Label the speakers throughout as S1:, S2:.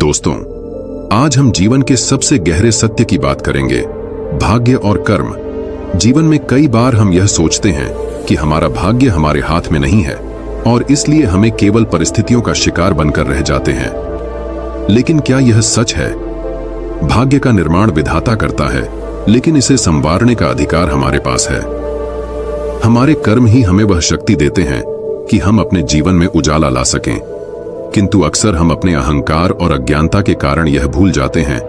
S1: दोस्तों, आज हम जीवन के सबसे गहरे सत्य की बात करेंगे, भाग्य और कर्म। जीवन में कई बार हम यह सोचते हैं कि हमारा भाग्य हमारे हाथ में नहीं है और इसलिए हमें केवल परिस्थितियों का शिकार बनकर रह जाते हैं। लेकिन क्या यह सच है? भाग्य का निर्माण विधाता करता है, लेकिन इसे संवारने का अधिकार हमारे पास है। हमारे कर्म ही हमें वह शक्ति देते हैं कि हम अपने जीवन में उजाला ला सकें, किंतु अक्सर हम अपने अहंकार और अज्ञानता के कारण यह भूल जाते हैं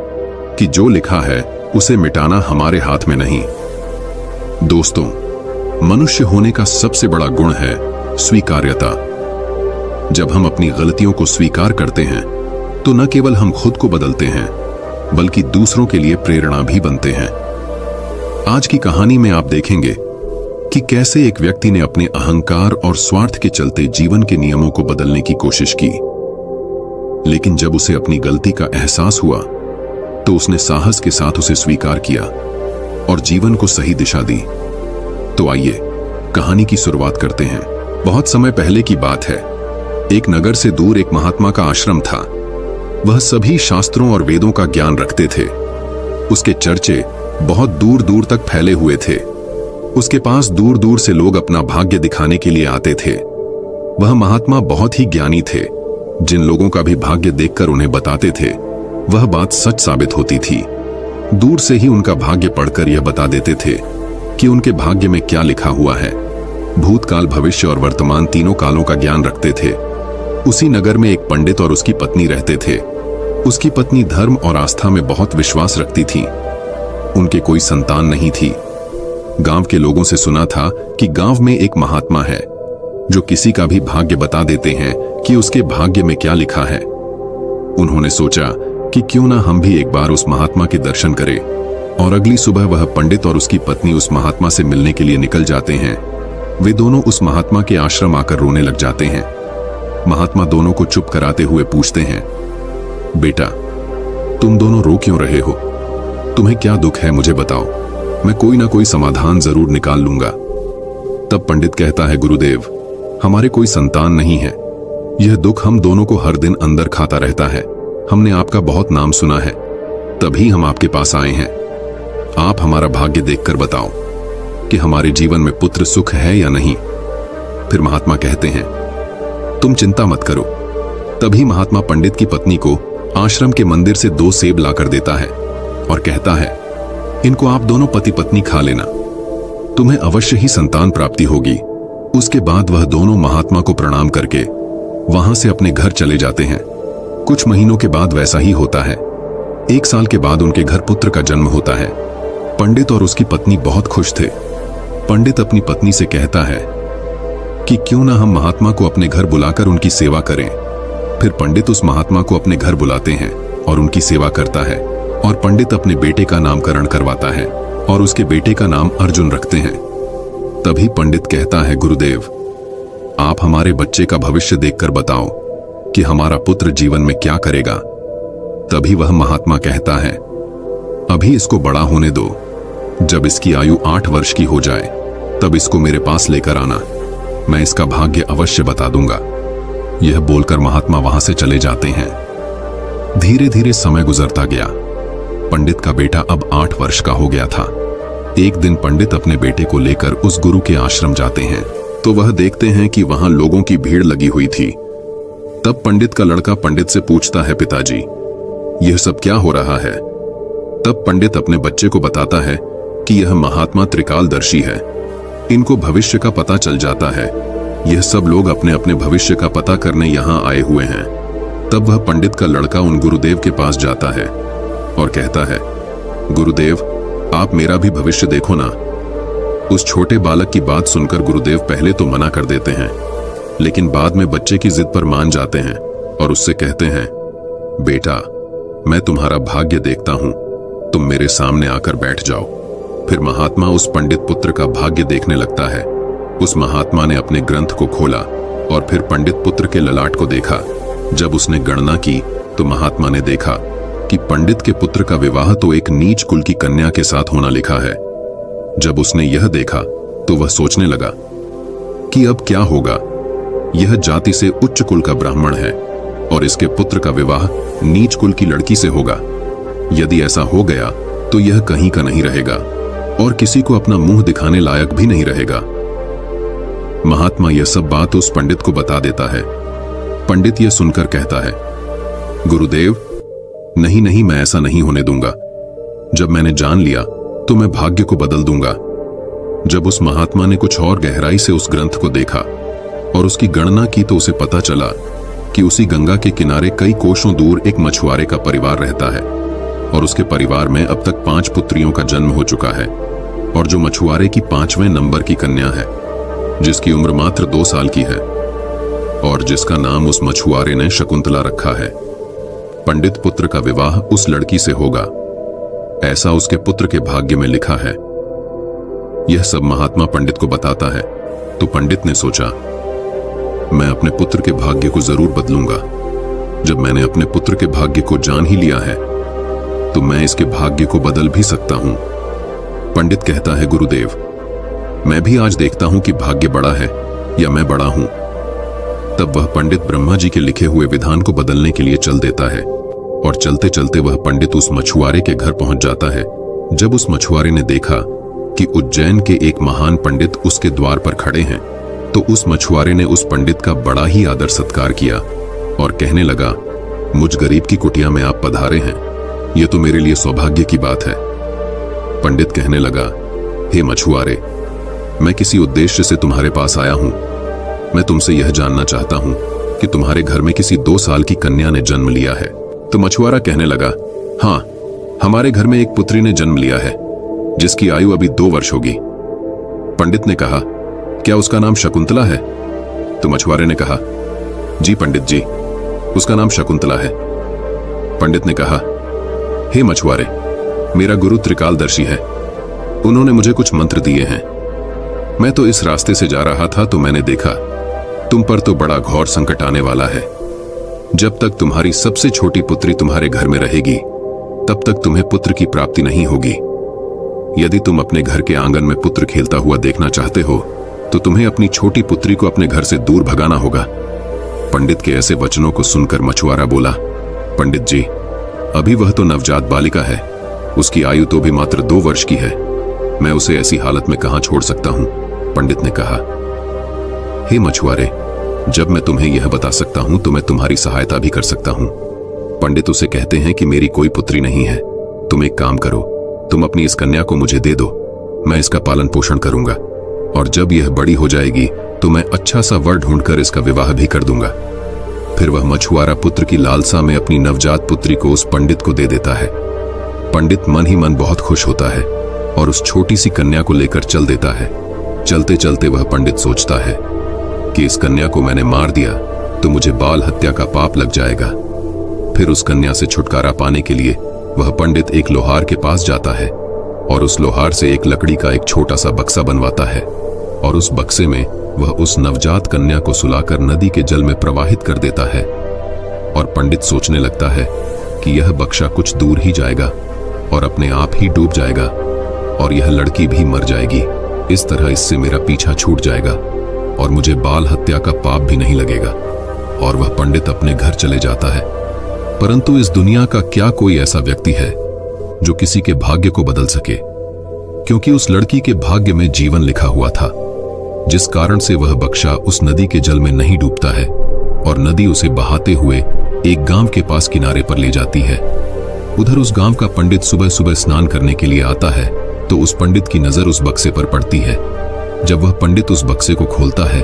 S1: कि जो लिखा है उसे मिटाना हमारे हाथ में नहीं। दोस्तों, मनुष्य होने का सबसे बड़ा गुण है स्वीकार्यता। जब हम अपनी गलतियों को स्वीकार करते हैं तो न केवल हम खुद को बदलते हैं, बल्कि दूसरों के लिए प्रेरणा भी बनते हैं। आज की कहानी में आप देखेंगे कि कैसे एक व्यक्ति ने अपने अहंकार और स्वार्थ के चलते जीवन के नियमों को बदलने की कोशिश की, लेकिन जब उसे अपनी गलती का एहसास हुआ तो उसने साहस के साथ उसे स्वीकार किया और जीवन को सही दिशा दी। तो आइए कहानी की शुरुआत करते हैं। बहुत समय पहले की बात है। एक नगर से दूर एक महात्मा का आश्रम था। वह सभी शास्त्रों और वेदों का ज्ञान रखते थे। उसके चर्चे बहुत दूर दूर तक फैले हुए थे। उसके पास दूर दूर से लोग अपना भाग्य दिखाने के लिए आते थे। वह महात्मा बहुत ही ज्ञानी थे। जिन लोगों का भी भाग्य देखकर उन्हें बताते थे, वह बात सच साबित होती थी। दूर से ही उनका भाग्य पढ़कर यह बता देते थे कि उनके भाग्य में क्या लिखा हुआ है। भूतकाल, भविष्य और वर्तमान तीनों कालों का ज्ञान रखते थे। उसी नगर में एक पंडित और उसकी पत्नी रहते थे। उसकी पत्नी धर्म और आस्था में बहुत विश्वास रखती थी। उनके कोई संतान नहीं थी। गांव के लोगों से सुना था कि गांव में एक महात्मा है जो किसी का भी भाग्य बता देते हैं कि उसके भाग्य में क्या लिखा है। उन्होंने सोचा कि क्यों ना हम भी एक बार उस महात्मा के दर्शन करें। और अगली सुबह वह पंडित और उसकी पत्नी उस महात्मा से मिलने के लिए निकल जाते हैं। वे दोनों उस महात्मा के आश्रम आकर रोने लग जाते हैं। महात्मा दोनों को चुप कराते हुए पूछते हैं, बेटा, तुम दोनों रो क्यों रहे हो? तुम्हें क्या दुख है, मुझे बताओ। मैं कोई ना कोई समाधान जरूर निकाल लूंगा। तब पंडित कहता है, गुरुदेव, हमारे कोई संतान नहीं है। यह दुख हम दोनों को हर दिन अंदर खाता रहता है। हमने आपका बहुत नाम सुना है, तभी हम आपके पास आए हैं। आप हमारा भाग्य देखकर बताओ कि हमारे जीवन में पुत्र सुख है या नहीं। फिर महात्मा कहते हैं, तुम चिंता मत करो। तभी महात्मा पंडित की पत्नी को आश्रम के मंदिर से 2 सेब लाकर देता है और कहता है, इनको आप दोनों पति पत्नी खा लेना, तुम्हें अवश्य ही संतान प्राप्ति होगी। उसके बाद वह दोनों महात्मा को प्रणाम करके वहां से अपने घर चले जाते हैं। कुछ महीनों के बाद वैसा ही होता है। 1 साल के बाद उनके घर पुत्र का जन्म होता है। पंडित और उसकी पत्नी बहुत खुश थे। पंडित अपनी पत्नी से कहता है कि क्यों ना हम महात्मा को अपने घर बुलाकर उनकी सेवा करें। फिर पंडित उस महात्मा को अपने घर बुलाते हैं और उनकी सेवा करता है। और पंडित अपने बेटे का नामकरण करवाता है और उसके बेटे का नाम अर्जुन रखते हैं। तभी पंडित कहता है, गुरुदेव, आप हमारे बच्चे का भविष्य देखकर बताओ कि हमारा पुत्र जीवन में क्या करेगा। तभी वह महात्मा कहता है, अभी इसको बड़ा होने दो। जब इसकी आयु 8 वर्ष की हो जाए तब इसको मेरे पास लेकर आना। मैं इसका भाग्य अवश्य बता दूंगा। यह बोलकर महात्मा वहां से चले जाते हैं। धीरे धीरे समय गुजरता गया। पंडित का बेटा अब 8 वर्ष का हो गया था। एक दिन पंडित अपने बेटे को लेकर उस गुरु के आश्रम जाते हैं तो वह देखते हैं कि वहां लोगों की भीड़ लगी हुई थी। तब पंडित का लड़का पंडित से पूछता है, पिताजी, यह सब क्या हो रहा है? तब पंडित अपने बच्चे को बताता है कि यह महात्मा त्रिकालदर्शी है। इनको भविष्य का पता चल जाता है। यह सब लोग अपने अपने भविष्य का पता करने यहां आए हुए हैं। तब वह पंडित का लड़का उन गुरुदेव के पास जाता है और कहता है, गुरुदेव, आप मेरा भी भविष्य देखो ना। उस छोटे बालक की बात सुनकर गुरुदेव पहले तो मना कर देते हैं, लेकिन बाद में बच्चे की जिद पर मान जाते हैं और उससे कहते हैं, बेटा, मैं तुम्हारा भाग्य देखता हूं, तुम मेरे सामने आकर बैठ जाओ। फिर महात्मा उस पंडित पुत्र का भाग्य देखने लगता है। उस महात्मा ने अपने ग्रंथ को खोला और फिर पंडित पुत्र के ललाट को देखा। जब उसने गणना की तो महात्मा ने देखा कि पंडित के पुत्र का विवाह तो एक नीच कुल की कन्या के साथ होना लिखा है। जब उसने यह देखा तो वह सोचने लगा कि अब क्या होगा। यह जाति से उच्च कुल का ब्राह्मण है और इसके पुत्र का विवाह नीच कुल की लड़की से होगा। यदि ऐसा हो गया तो यह कहीं का नहीं रहेगा और किसी को अपना मुंह दिखाने लायक भी नहीं रहेगा। महात्मा यह सब बात उस पंडित को बता देता है। पंडित यह सुनकर कहता है, गुरुदेव, नहीं नहीं, मैं ऐसा नहीं होने दूंगा। जब मैंने जान लिया तो मैं भाग्य को बदल दूंगा। जब उस महात्मा ने कुछ और गहराई से उस ग्रंथ को देखा और उसकी गणना की तो उसे पता चला कि उसी गंगा के किनारे कई कोसों दूर एक मछुआरे का परिवार रहता है और उसके परिवार में अब तक 5 पुत्रियों का जन्म हो चुका है और जो मछुआरे की 5वें नंबर की कन्या है, जिसकी उम्र मात्र 2 साल की है और जिसका नाम उस मछुआरे ने शकुंतला रखा है। पंडित पुत्र का विवाह उस लड़की से होगा, ऐसा उसके पुत्र के भाग्य में लिखा है। यह सब महात्मा पंडित को बताता है तो पंडित ने सोचा, मैं अपने पुत्र के भाग्य को जरूर बदलूंगा। जब मैंने अपने पुत्र के भाग्य को जान ही लिया है तो मैं इसके भाग्य को बदल भी सकता हूं। पंडित कहता है, गुरुदेव, मैं भी आज देखता हूं कि भाग्य बड़ा है या मैं बड़ा हूं। तब वह पंडित ब्रह्मा जी के लिखे हुए विधान को बदलने के लिए चल देता है और चलते चलते वह पंडित उस मछुआरे के घर पहुंच जाता है। जब उस मछुआरे ने देखा कि उज्जैन के एक महान पंडित उसके द्वार पर खड़े हैं तो उस मछुआरे ने उस पंडित का बड़ा ही आदर सत्कार किया और कहने लगा, मुझ गरीब की कुटिया में आप पधारे हैं, यह तो मेरे लिए सौभाग्य की बात है। पंडित कहने लगा, हे मछुआरे, मैं किसी उद्देश्य से तुम्हारे पास आया हूं। मैं तुमसे यह जानना चाहता हूं कि तुम्हारे घर में किसी 2 साल की कन्या ने जन्म लिया है। तो मछुआरा कहने लगा, हां, हमारे घर में एक पुत्री ने जन्म लिया है जिसकी आयु अभी 2 वर्ष होगी। पंडित ने कहा, क्या उसका नाम शकुंतला है? तो मछुआरे ने कहा, जी पंडित जी, उसका नाम शकुंतला है। पंडित ने कहा, हे मछुआरे, मेरा गुरु त्रिकालदर्शी है, उन्होंने मुझे कुछ मंत्र दिए हैं। मैं तो इस रास्ते से जा रहा था तो मैंने देखा तुम पर तो बड़ा घोर संकट आने वाला है। जब तक तुम्हारी सबसे छोटी पुत्री तुम्हारे घर में रहेगी तब तक तुम्हें पुत्र की प्राप्ति नहीं होगी। यदि तुम अपने घर के आंगन में पुत्र खेलता हुआ देखना चाहते हो तो तुम्हें अपनी छोटी पुत्री को अपने घर से दूर भगाना होगा। पंडित के ऐसे वचनों को सुनकर मछुआरा बोला, पंडित जी, अभी वह तो नवजात बालिका है, उसकी आयु तो भी मात्र 2 वर्ष की है, मैं उसे ऐसी हालत में कहां छोड़ सकता हूं। पंडित ने कहा, हे मछुआरे, जब मैं तुम्हें यह बता सकता हूं तो मैं तुम्हारी सहायता भी कर सकता हूं। पंडित उसे कहते हैं कि मेरी कोई पुत्री नहीं है, तुम एक काम करो, तुम अपनी इस कन्या को मुझे दे दो, मैं इसका पालन पोषण करूंगा और जब यह बड़ी हो जाएगी तो मैं अच्छा सा वर ढूंढकर इसका विवाह भी कर दूंगा। फिर वह मछुआरा पुत्र की लालसा में अपनी नवजात पुत्री को उस पंडित को दे देता है। पंडित मन ही मन बहुत खुश होता है और उस छोटी सी कन्या को लेकर चल देता है। चलते चलते वह पंडित सोचता है कि इस कन्या को मैंने मार दिया तो मुझे बाल हत्या का पाप लग जाएगा। फिर उस कन्या से छुटकारा पाने के लिए वह पंडित एक लोहार के पास जाता है और उस लोहार से एक लकड़ी का एक छोटा सा बक्सा बनवाता है और उस बक्से में वह उस नवजात कन्या को सुलाकर नदी के जल में प्रवाहित कर देता है। और पंडित सोचने लगता है कि यह बक्सा कुछ दूर ही जाएगा और अपने आप ही डूब जाएगा और यह लड़की भी मर जाएगी। इस तरह इससे मेरा पीछा छूट जाएगा और मुझे बाल हत्या का पाप भी नहीं लगेगा। और वह पंडित अपने घर चले जाता है। परंतु इस दुनिया का क्या कोई ऐसा व्यक्ति है जो किसी के भाग्य को बदल सके? क्योंकि उस लड़की के भाग्य में जीवन लिखा हुआ था, जिस कारण से वह बक्सा उस नदी के जल में नहीं डूबता है और नदी उसे बहाते हुए एक गांव के पास किनारे पर ले जाती है। उधर उस गांव का पंडित सुबह सुबह स्नान करने के लिए आता है तो उस पंडित की नजर उस बक्से पर पड़ती है। जब वह पंडित उस बक्से को खोलता है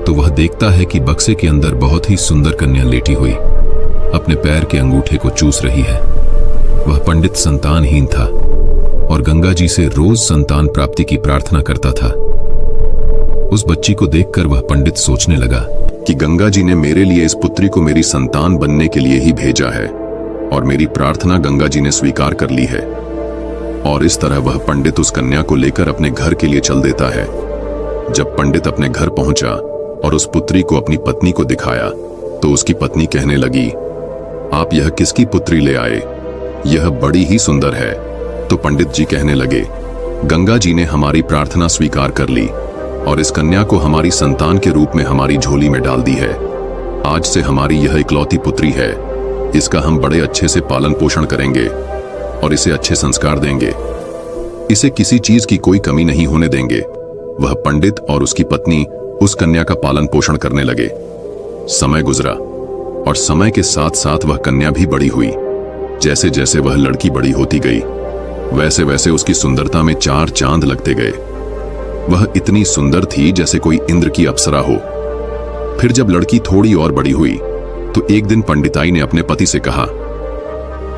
S1: तो वह देखता है कि बक्से के अंदर बहुत ही सुंदर कन्या लेटी हुई अपने पैर के अंगूठे को चूस रही है। वह पंडित संतानहीन था और गंगा जी से रोज संतान प्राप्ति की प्रार्थना करता था। उस बच्ची को देखकर वह पंडित सोचने लगा कि गंगा जी ने मेरे लिए इस पुत्री को मेरी संतान बनने के लिए ही भेजा है और मेरी प्रार्थना गंगा जी ने स्वीकार कर ली है। और इस तरह वह पंडित उस कन्या को लेकर अपने घर के लिए चल देता है। जब पंडित अपने घर पहुंचा और उस पुत्री को अपनी पत्नी को दिखाया तो उसकी पत्नी कहने लगी, आप यह किसकी पुत्री ले आए? यह बड़ी ही सुंदर है। तो पंडित जी कहने लगे, गंगा जी ने हमारी प्रार्थना स्वीकार कर ली और इस कन्या को हमारी संतान के रूप में हमारी झोली में डाल दी है। आज से हमारी यह इकलौती पुत्री है, इसका हम बड़े अच्छे से पालन पोषण करेंगे और इसे अच्छे संस्कार देंगे। इसे किसी चीज की कोई कमी नहीं होने देंगे। वह पंडित और उसकी पत्नी उस कन्या का पालन पोषण करने लगे। समय गुजरा और समय के साथ साथ वह कन्या भी बड़ी हुई। जैसे जैसे वह लड़की बड़ी होती गई, वैसे वैसे उसकी सुंदरता में चार चांद लगते गए। वह इतनी सुंदर थी जैसे कोई इंद्र की अप्सरा हो। फिर जब लड़की थोड़ी और बड़ी हुई तो एक दिन पंडिताई ने अपने पति से कहा,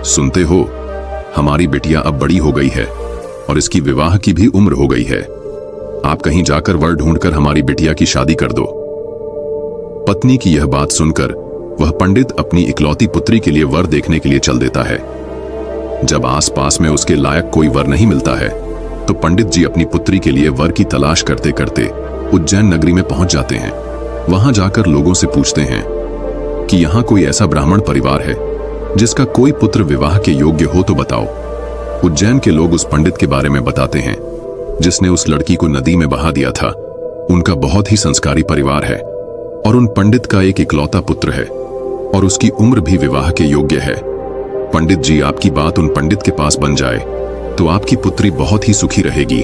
S1: सुनते हो, हमारी बिटिया अब बड़ी हो गई है और इसकी विवाह की भी उम्र हो गई है। आप कहीं जाकर वर ढूंढकर हमारी बिटिया की शादी कर दो। पत्नी की यह बात सुनकर वह पंडित अपनी इकलौती पुत्री के लिए वर देखने के लिए चल देता है। जब आसपास में उसके लायक कोई वर नहीं मिलता है तो पंडित जी अपनी पुत्री के लिए वर की तलाश करते करते उज्जैन नगरी में पहुंच जाते हैं। वहां जाकर लोगों से पूछते हैं कि यहां कोई ऐसा ब्राह्मण परिवार है जिसका कोई पुत्र विवाह के योग्य हो तो बताओ। उज्जैन के लोग उस पंडित के बारे में बताते हैं जिसने उस लड़की को नदी में बहा दिया था। उनका बहुत ही संस्कारी परिवार है और उन पंडित का एक इकलौता पुत्र है और उसकी उम्र भी विवाह के योग्य है। पंडित जी, आपकी बात उन पंडित के पास बन जाए तो आपकी पुत्री बहुत ही सुखी रहेगी।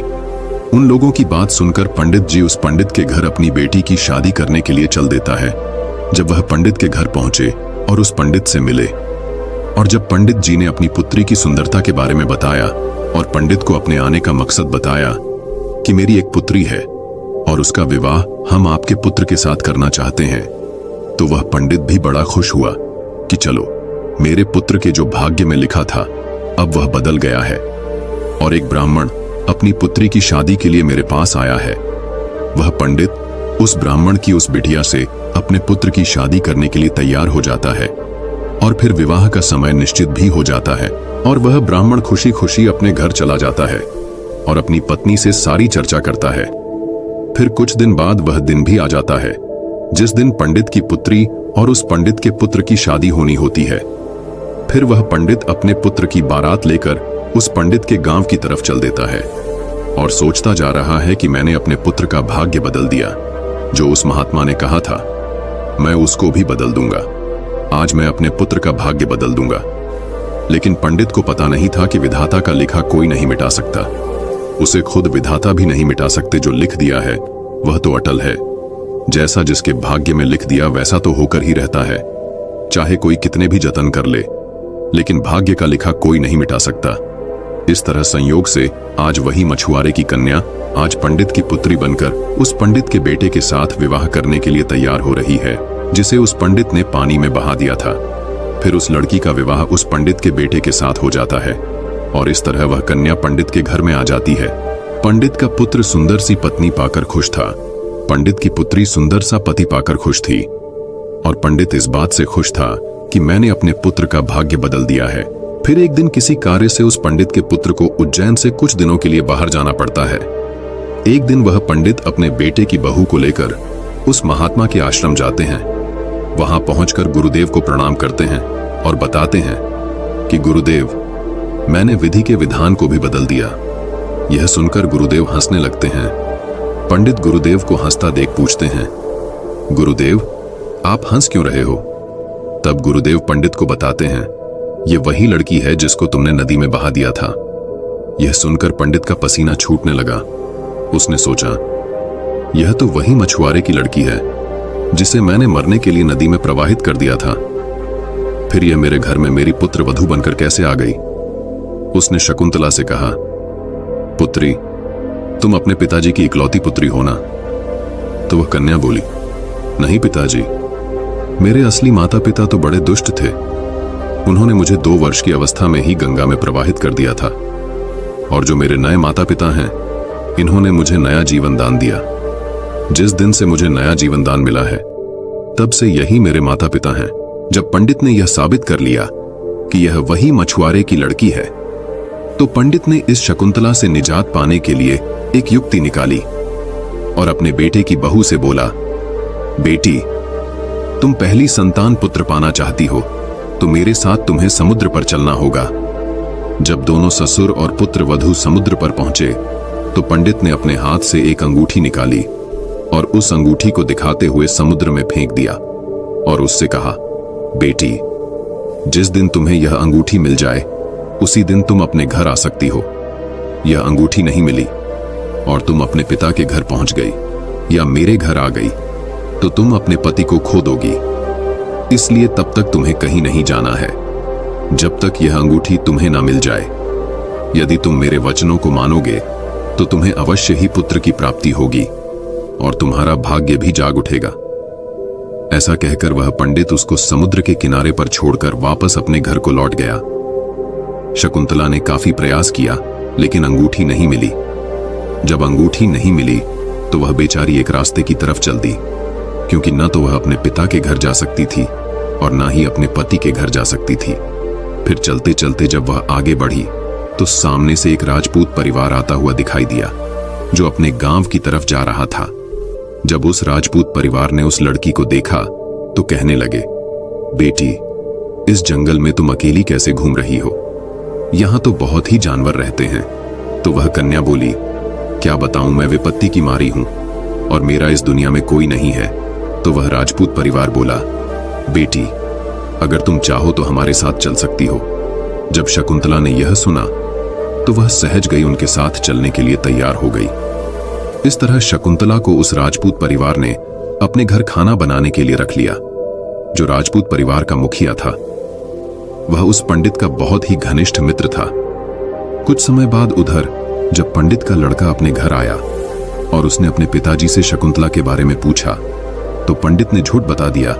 S1: उन लोगों की बात सुनकर पंडित जी उस पंडित के घर अपनी बेटी की शादी करने के लिए चल देता है। जब वह पंडित के घर पहुंचे और उस पंडित से मिले और जब पंडित जी ने अपनी पुत्री की सुंदरता के बारे में बताया और पंडित को अपने आने का मकसद बताया कि मेरी एक पुत्री है और उसका विवाह हम आपके पुत्र के साथ करना चाहते हैं, तो वह पंडित भी बड़ा खुश हुआ कि चलो, मेरे पुत्र के जो भाग्य में लिखा था अब वह बदल गया है और एक ब्राह्मण अपनी पुत्री की शादी के लिए मेरे पास आया है। वह पंडित उस ब्राह्मण की उस बिटिया से अपने पुत्र की शादी करने के लिए तैयार हो जाता है और फिर विवाह का समय निश्चित भी हो जाता है और वह ब्राह्मण खुशी खुशी अपने घर चला जाता है और अपनी पत्नी से सारी चर्चा करता है। फिर कुछ दिन बाद वह दिन भी आ जाता है जिस दिन पंडित की पुत्री और उस पंडित के पुत्र की शादी होनी होती है। फिर वह पंडित अपने पुत्र की बारात लेकर उस पंडित के गांव की तरफ चल देता है और सोचता जा रहा है कि मैंने अपने पुत्र का भाग्य बदल दिया। जो उस महात्मा ने कहा था मैं उसको भी बदल दूंगा। आज मैं अपने पुत्र का भाग्य बदल दूंगा। लेकिन पंडित को पता नहीं था कि विधाता का लिखा कोई नहीं मिटा सकता। उसे खुद विधाता भी नहीं मिटा सकते। जो लिख दिया है वह तो अटल है। जैसा जिसके भाग्य में लिख दिया वैसा तो होकर ही रहता है, चाहे कोई कितने भी जतन कर ले, लेकिन भाग्य का लिखा कोई नहीं मिटा सकता। इस तरह संयोग से आज वही मछुआरे की कन्या आज पंडित की पुत्री बनकर उस पंडित के बेटे के साथ विवाह करने के लिए तैयार हो रही है, जिसे उस पंडित ने पानी में बहा दिया था। फिर उस लड़की का विवाह उस पंडित के बेटे के साथ हो जाता है और इस तरह वह कन्या पंडित के घर में आ जाती है। पंडित का पुत्र सुंदर सी पत्नी पाकर खुश था, पंडित की पुत्री सुंदर सा पति पाकर खुश थी और पंडित इस बात से खुश था कि मैंने अपने पुत्र का भाग्य बदल दिया है। फिर एक दिन किसी कार्य से उस पंडित के पुत्र को उज्जैन से कुछ दिनों के लिए बाहर जाना पड़ता है। एक दिन वह पंडित अपने बेटे की बहू को लेकर उस महात्मा के आश्रम जाते हैं। वहां पहुंचकर गुरुदेव को प्रणाम करते हैं और बताते हैं कि गुरुदेव, मैंने विधि के विधान को भी बदल दिया। यह सुनकर गुरुदेव हंसने लगते हैं। पंडित गुरुदेव को हंसता देख पूछते हैं, गुरुदेव आप हंस क्यों रहे हो? तब गुरुदेव पंडित को बताते हैं, ये वही लड़की है जिसको तुमने नदी में बहा दिया था। यह सुनकर पंडित का पसीना छूटने लगा। उसने सोचा, यह तो वही मछुआरे की लड़की है जिसे मैंने मरने के लिए नदी में प्रवाहित कर दिया था। फिर यह मेरे घर में मेरी पुत्र वधू बनकर कैसे आ गई? उसने शकुंतला से कहा, पुत्री, तुम अपने पिताजी की इकलौती पुत्री हो ना? तो वह कन्या बोली, नहीं पिताजी, मेरे असली माता पिता तो बड़े दुष्ट थे। उन्होंने मुझे 2 वर्ष की अवस्था में ही गंगा में प्रवाहित कर दिया था और जो मेरे नए माता पिता हैं, इन्होंने मुझे नया जीवन दान दिया। जिस दिन से मुझे नया जीवन दान मिला है तब से यही मेरे माता पिता हैं। जब पंडित ने यह साबित कर लिया कि यह वही मछुआरे की लड़की है तो पंडित ने इस शकुंतला से निजात पाने के लिए एक युक्ति निकाली और अपने बेटे की बहू से बोला, बेटी, तुम पहली संतान पुत्र पाना चाहती हो तो मेरे साथ तुम्हें समुद्र पर चलना होगा। जब दोनों ससुर और पुत्र वधू समुद्र पर पहुंचे तो पंडित ने अपने हाथ से एक अंगूठी निकाली और उस अंगूठी को दिखाते हुए समुद्र में फेंक दिया। और उससे कहा, बेटी, जिस दिन तुम्हें यह अंगूठी मिल जाए उसी दिन तुम अपने घर आ सकती हो। यह अंगूठी नहीं मिली और तुम अपने पिता के घर पहुंच गई या मेरे घर आ गई तो तुम अपने पति को खो दोगी। इसलिए तब तक तुम्हें कहीं नहीं जाना है जब तक यह अंगूठी तुम्हें ना मिल जाए। यदि तुम मेरे वचनों को मानोगे तो तुम्हें अवश्य ही पुत्र की प्राप्ति होगी और तुम्हारा भाग्य भी जाग उठेगा। ऐसा कहकर वह पंडित उसको समुद्र के किनारे पर छोड़कर वापस अपने घर को लौट गया। शकुंतला ने काफी प्रयास किया लेकिन अंगूठी नहीं मिली। जब अंगूठी नहीं मिली तो वह बेचारी एक रास्ते की तरफ चल दी, क्योंकि न तो वह अपने पिता के घर जा सकती थी और ना ही अपने पति के घर जा सकती थी। फिर चलते चलते जब वह आगे बढ़ी तो सामने से एक राजपूत परिवार आता हुआ दिखाई दिया जो अपने गांव की तरफ जा रहा था। जब उस राजपूत परिवार ने उस लड़की को देखा तो कहने लगे, बेटी, इस जंगल में तुम अकेली कैसे घूम रही हो? यहां तो बहुत ही जानवर रहते हैं। तो वह कन्या बोली, क्या बताऊं, मैं विपत्ति की मारी हूं और मेरा इस दुनिया में कोई नहीं है। तो वह राजपूत परिवार बोला, बेटी, अगर तुम चाहो तो हमारे साथ चल सकती हो। जब शकुंतला ने यह सुना तो वह सहज गई उनके साथ चलने के लिए तैयार हो गई। इस तरह शकुंतला को उस राजपूत परिवार ने अपने घर खाना बनाने के लिए रख लिया। जो राजपूत परिवार का मुखिया था वह उस पंडित का बहुत ही घनिष्ठ मित्र था। कुछ समय बाद उधर जब पंडित का लड़का अपने घर आया और उसने अपने पिताजी से शकुंतला के बारे में पूछा तो पंडित ने झूठ बता दिया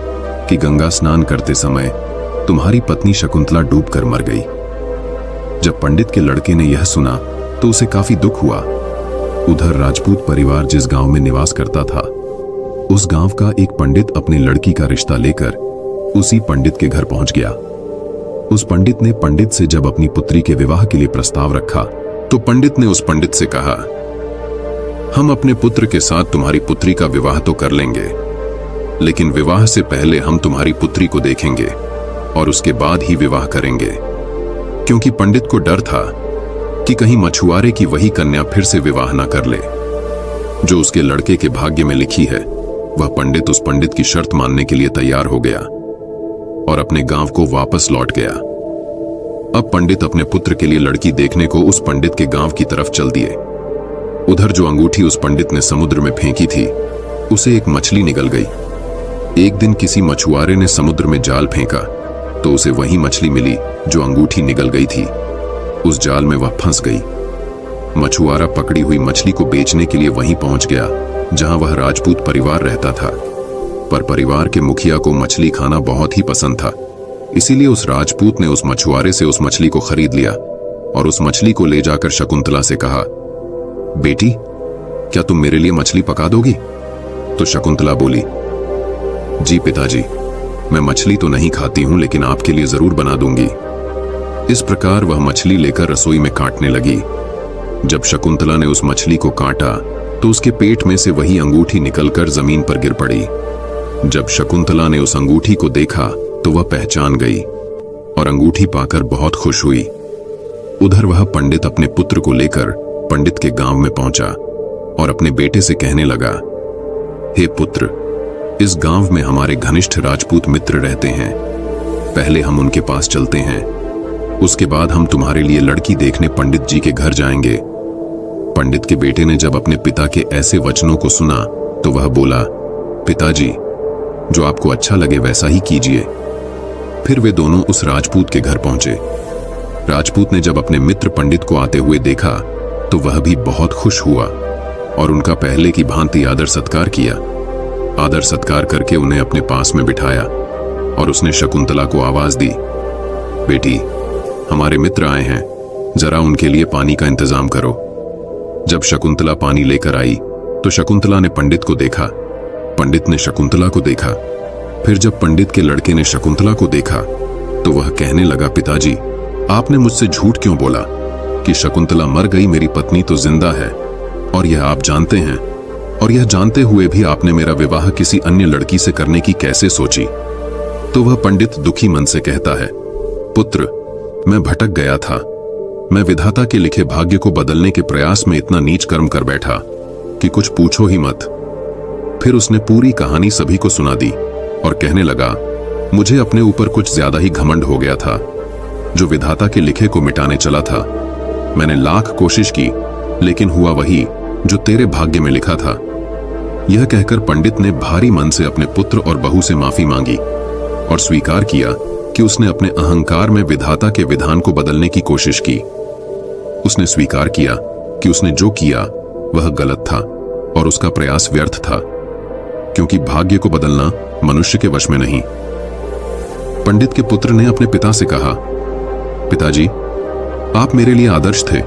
S1: कि गंगा स्नान करते समय तुम्हारी पत्नी शकुंतला डूबकर मर गई। जब पंडित के लड़के ने यह सुना तो उसे काफी दुख हुआ। उधर राजपूत परिवार जिस गांव में निवास करता था उस गांव का एक पंडित अपनी लड़की का रिश्ता लेकर उसी पंडित के घर पहुंच गया। उस पंडित ने पंडित से जब अपनी पुत्री के विवाह के लिए प्रस्ताव रखा तो पंडित ने उस पंडित से कहा, हम अपने पुत्र के साथ तुम्हारी पुत्री का विवाह तो कर लेंगे, लेकिन विवाह से पहले हम तुम्हारी पुत्री को देखेंगे और उसके बाद ही विवाह करेंगे। क्योंकि पंडित को डर था कि कहीं मछुआरे की वही कन्या फिर से विवाह ना कर ले जो उसके लड़के के भाग्य में लिखी है। वह पंडित उस पंडित की शर्त मानने के लिए तैयार हो गया और अपने गांव को वापस लौट गया। अब पंडित अपने पुत्र के लिए लड़की देखने को उस पंडित के गांव की तरफ चल दिए। उधर जो अंगूठी उस पंडित ने समुद्र में फेंकी थी उसे एक मछली निगल गई। एक दिन किसी मछुआरे ने समुद्र में जाल फेंका तो उसे वही मछली मिली जो अंगूठी निगल गई थी। उस जाल में वह फंस गई। मछुआरा पकड़ी हुई मछली को बेचने के लिए वहीं पहुंच गया जहां वह राजपूत परिवार रहता था। पर परिवार के मुखिया को मछली खाना बहुत ही पसंद था, इसीलिए उस राजपूत ने उस मछुआरे से उस मछली को खरीद लिया और उस मछली को ले जाकर शकुंतला से कहा, बेटी, क्या तुम मेरे लिए मछली पका दोगी? तो शकुंतला बोली, जी पिताजी, मैं मछली तो नहीं खाती हूं लेकिन आपके लिए जरूर बना दूंगी। इस प्रकार वह मछली लेकर रसोई में काटने लगी। जब शकुंतला ने उस मछली को काटा तो उसके पेट में से वही अंगूठी निकलकर जमीन पर गिर पड़ी। जब शकुंतला ने उस अंगूठी को देखा तो वह पहचान गई और अंगूठी पाकर बहुत खुश हुई। उधर वह पंडित अपने पुत्र को लेकर पंडित के गांव में पहुंचा और अपने बेटे से कहने लगा, हे पुत्र, इस गांव में हमारे घनिष्ठ राजपूत मित्र रहते हैं। पहले हम उनके पास चलते हैं, उसके बाद हम तुम्हारे लिए लड़की देखने पंडित जी के घर जाएंगे। पंडित के बेटे ने जब अपने पिता के ऐसे वचनों को सुना तो वह बोला, पिताजी, जो आपको अच्छा लगे वैसा ही कीजिए। फिर वे दोनों उस राजपूत के घर पहुंचे। राजपूत ने जब अपने मित्र पंडित को आते हुए देखा तो वह भी बहुत खुश हुआ और उनका पहले की भांति आदर सत्कार किया। आदर सत्कार करके उन्हें अपने पास में बिठाया और उसने शकुंतला को आवाज दी, बेटी, हमारे मित्र आए हैं, जरा उनके लिए पानी का इंतजाम करो। जब शकुंतला पानी लेकर आई तो शकुंतला ने पंडित को देखा, पंडित ने शकुंतला को देखा। फिर जब पंडित के लड़के ने शकुंतला को देखा तो वह कहने लगा, पिताजी, आपने मुझसे झूठ क्यों बोला कि शकुंतला मर गई, मेरी पत्नी तो जिंदा है और यह आप जानते हैं, और यह जानते हुए भी आपने मेरा विवाह किसी अन्य लड़की से करने की कैसे सोची? तो वह पंडित दुखी मन से कहता है, पुत्र, मैं भटक गया था। मैं विधाता के लिखे भाग्य को बदलने के प्रयास में इतना नीच कर्म कर बैठा कि कुछ पूछो ही मत। फिर उसने पूरी कहानी सभी को सुना दी। और कहने लगा, मुझे अपने ऊपर कुछ ज्यादा ही घमंड हो गया था, जो विधाता के लिखे को मिटाने चला था। मैंने लाख कोशिश की, लेकिन हुआ वही जो तेरे भाग्य में लिखा था। यह कहकर पंडित ने भारी मन से अपने पुत्र और बहू से माफी मांगी और स्वीकार किया कि उसने अपने अहंकार में विधाता के विधान को बदलने की कोशिश की। उसने स्वीकार किया कि उसने जो किया वह गलत था और उसका प्रयास व्यर्थ था, क्योंकि भाग्य को बदलना मनुष्य के वश में नहीं। पंडित के पुत्र ने अपने पिता से कहा, पिताजी, आप मेरे लिए आदर्श थे,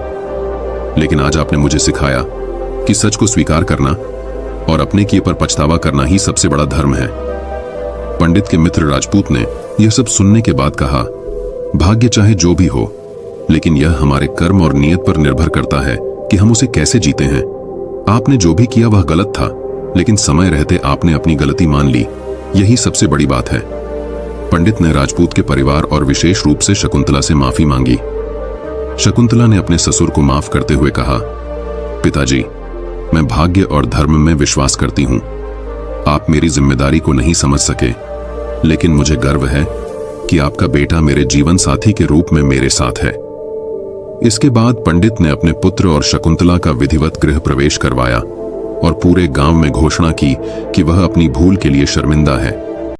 S1: लेकिन आज आपने मुझे सिखाया कि सच को स्वीकार करना और अपने किए पर पछतावा करना ही सबसे बड़ा धर्म है। पंडित के मित्र राजपूत ने यह सब सुनने के बाद कहा, भाग्य चाहे जो भी हो, लेकिन यह हमारे कर्म और नियत पर निर्भर करता है कि हम उसे कैसे जीते हैं। आपने जो भी किया वह गलत था, लेकिन समय रहते आपने अपनी गलती मान ली, यही सबसे बड़ी बात है। पंडित ने राजपूत के परिवार और विशेष रूप से शकुंतला से माफी मांगी। शकुंतला ने अपने ससुर को माफ करते हुए कहा, पिताजी, मैं भाग्य और धर्म में विश्वास करती हूं। आप मेरी जिम्मेदारी को नहीं समझ सके, लेकिन मुझे गर्व है कि आपका बेटा मेरे जीवन साथी के रूप में मेरे साथ है। इसके बाद पंडित ने अपने पुत्र और शकुंतला का विधिवत गृह प्रवेश करवाया और पूरे गांव में घोषणा की कि वह अपनी भूल के लिए शर्मिंदा है